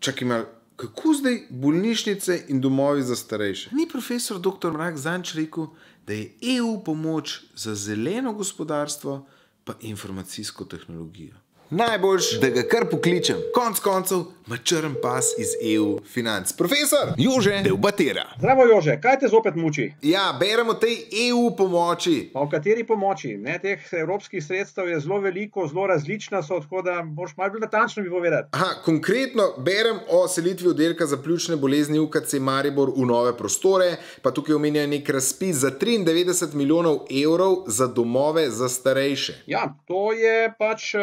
Čakaj malo, kako zdaj bolnišnice in domovi za starejše? Ni profesor dr. Mrak zanč rekel, da je EU pomoč za zeleno gospodarstvo pa informacijsko tehnologijo. Najboljš, da ga kar pokličem. Konec koncev ima črn pas iz EU financ. Profesor Jože del Batera. Zdravo, Jože, kaj te zopet muči? Ja, beremo tej EU pomoči. Pa v kateri pomoči? Teh evropskih sredstev je zelo veliko, zelo različna so, tako da moraš malo bolj natančno mi povedati. Konkretno berem o selitvi oddelka za pljučne bolezni UKC Maribor v nove prostore, pa tukaj omenjajo nek razpis za 93 milijonov evrov za domove za starejše. Ja, to je pač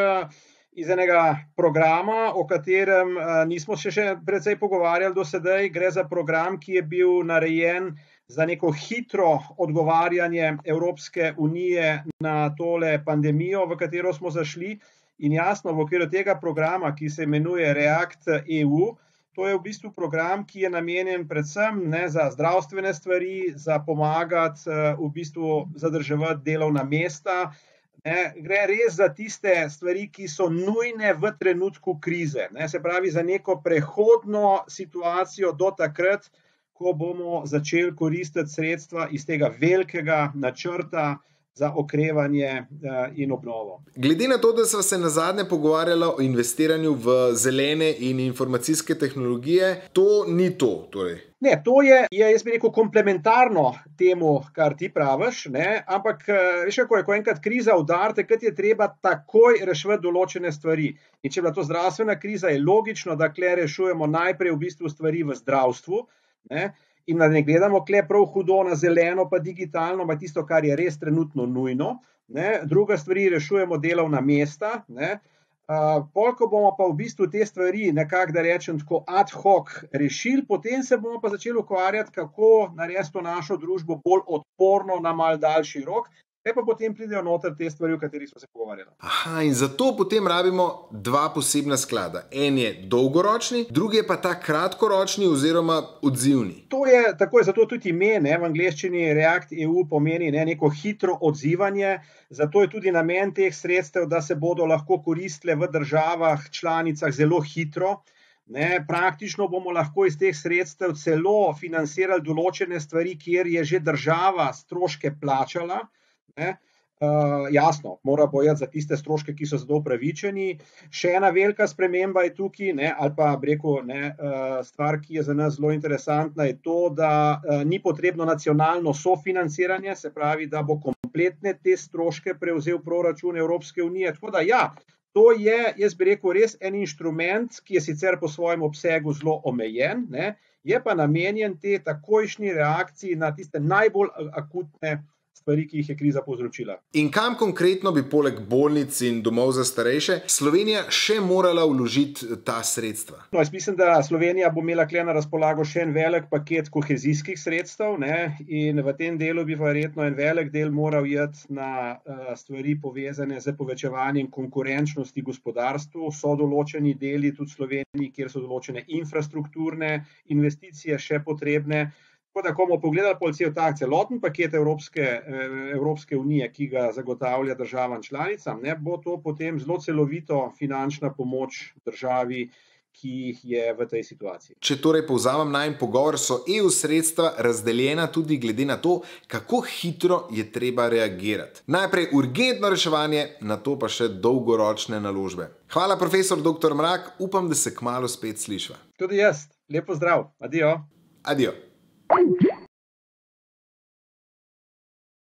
iz enega programa, o katerem nismo se še precej pogovarjali do sedaj. Gre za program, ki je bil narejen za neko hitro odgovarjanje Evropske unije na tole pandemijo, v katero smo zašli. In jasno, v okviru tega programa, ki se imenuje React EU, to je v bistvu program, ki je namenjen predvsem za zdravstvene stvari, za pomagati v bistvu zadrževati delovna mesta. Gre res za tiste stvari, ki so nujne v trenutku krize. Se pravi, za neko prehodno situacijo do takrat, ko bomo začeli koristiti sredstva iz tega velikega načrta za okrevanje in obnovo. Glede na to, da sva se nazadnje pogovarjala o investiranju v zelene in informacijske tehnologije, to ni to, torej? Ne, to je, jaz bi rekel, komplementarno temu, kar ti praviš, ampak veš kako je, ko enkrat kriza udari, takrat je treba takoj reševati določene stvari. In če je bila to zdravstvena kriza, je logično, da kle rešujemo najprej v bistvu stvari v zdravstvu, in da ne gledamo kle prav hudo na zeleno pa digitalno, pa tisto, kar je res trenutno nujno. Druga stvari rešujemo delovna mesta, pol, ko bomo pa v bistvu te stvari nekako, da rečem tako, ad hoc rešili, potem se bomo pa začeli ukvarjati, kako narediti to našo družbo bolj odporno na malo daljši rok, pa potem pridejo noter te stvari, o katerih smo se pogovarjali. In zato potem rabimo dva posebna sklada. En je dolgoročni, drugi je pa ta kratkoročni oziroma odzivni. To je tako, zato tudi ime, v angleščini React EU pomeni neko hitro odzivanje, zato je tudi namen teh sredstev, da se bodo lahko koristile v državah članicah zelo hitro. Praktično bomo lahko iz teh sredstev celo financirali določene stvari, kjer je že država stroške plačala. Jasno, mora bojati za tiste stroške, ki so za to upravičeni. Še ena velika sprememba je tukaj, ali pa stvar, ki je za nas zelo interesantna, je to, da ni potrebno nacionalno sofinanciranje, se pravi, da bo kompletne te stroške prevzel proračun Evropske unije. Tako da ja, to je, jaz bi rekel, res en inštrument, ki je sicer po svojem obsegu zelo omejen, je pa namenjen te takojšnji reakciji na tiste najbolj akutne stvari, ki jih je kriza povzročila. In kam konkretno bi poleg bolnic in domov za starejše Slovenija še morala vložiti ta sredstva? Jaz mislim, da Slovenija bo imela tukaj na razpolago še en velik paket kohezijskih sredstev, in v tem delu bi verjetno en velik del moral iti na stvari povezane z povečevanjem konkurenčnosti gospodarstvu. So določeni deli tudi v Sloveniji, kjer so določene infrastrukturne investicije še potrebne. Tako da, ko bomo pogledali cel ta celoten paket Evropske unije, ki ga zagotavlja državam članicam, bo to potem zelo celovito finančna pomoč državi, ki je v tej situaciji. Če torej povzamem najin pogovor, so EU sredstva razdeljena tudi glede na to, kako hitro je treba reagirati. Najprej urgentno reševanje, nato pa še dolgoročne naložbe. Hvala, profesor dr. Mrak, upam, da se kmalu spet slišva. Tudi jaz. Lep pozdrav. Adijo. Adijo. Thank you.